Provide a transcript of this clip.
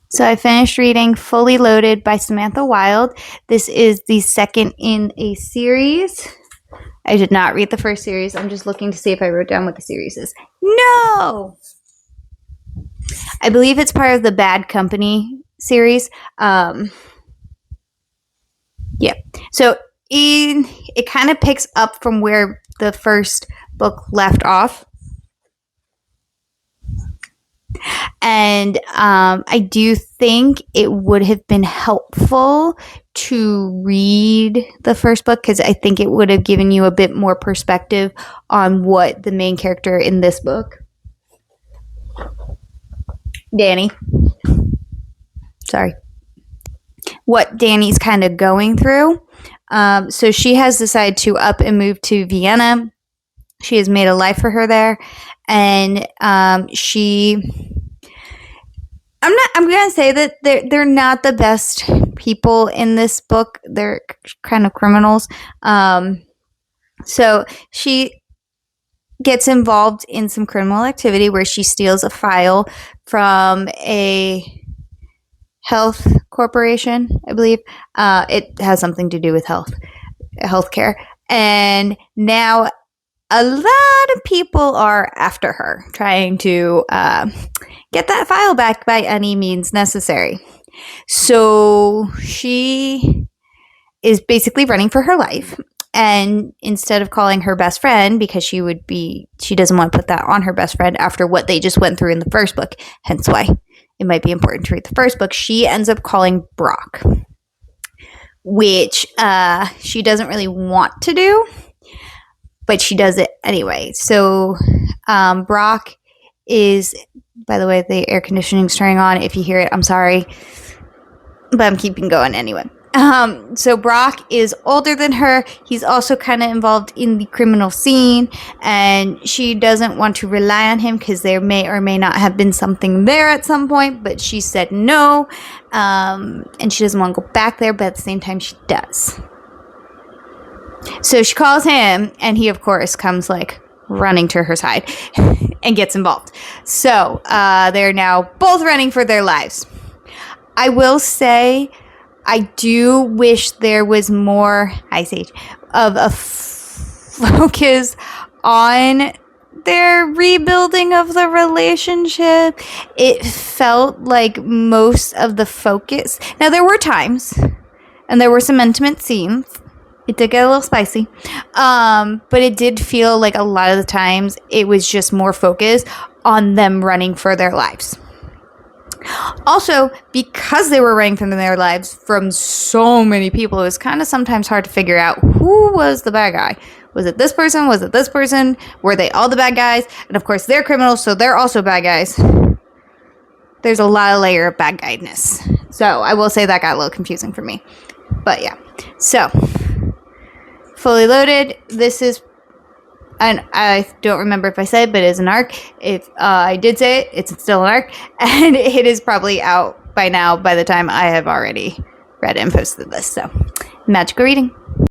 So I finished reading Fully Loaded by Samantha Wilde. This is the second in a series. I did not read the first series. I'm just looking to see if I wrote down what the series is. No! I believe it's part of the Bad Company series. Yeah. So it kind of picks up from where the first book left off. And I do think it would have been helpful to read the first book because I think it would have given you a bit more perspective on what the main character in this book, Dani, what Dani's kind of going through. So she has decided to up and move to Vienna. She has made a life for her there, and I'm going to say that they're not the best people in this book. They're kind of criminals. So she gets involved in some criminal activity where she steals a file from a health corporation, I believe. It has something to do with healthcare. And now a lot of people are after her, trying to get that file back by any means necessary. So she is basically running for her life. And instead of calling her best friend, because she doesn't want to put that on her best friend after what they just went through in the first book, hence why it might be important to read the first book, she ends up calling Brock, which she doesn't really want to do, but she does it anyway. So Brock is, by the way, the air conditioning's turning on. If you hear it, I'm sorry, but I'm keeping going anyway. So Brock is older than her. He's also kind of involved in the criminal scene, and she doesn't want to rely on him because there may or may not have been something there at some point, but she said no, and she doesn't want to go back there, but at the same time she does. So she calls him, and he, of course, comes like running to her side and gets involved. So they're now both running for their lives. I will say, I do wish there was more, of a focus on their rebuilding of the relationship. It felt like most of the focus. Now, there were times, and there were some intimate scenes. It did get a little spicy. But it did feel like a lot of the times it was just more focused on them running for their lives. Also, because they were running from their lives from so many people, it was kind of sometimes hard to figure out who was the bad guy. Was it this person? Was it this person? Were they all the bad guys? And of course, they're criminals, so they're also bad guys. There's a lot of layer of bad guyness. So I will say that got a little confusing for me. But yeah. So, Fully Loaded. This is, and I don't remember if I said, but it is an arc. If I did say it, it's still an arc. And it is probably out by now by the time I have already read and posted this. So, magical reading.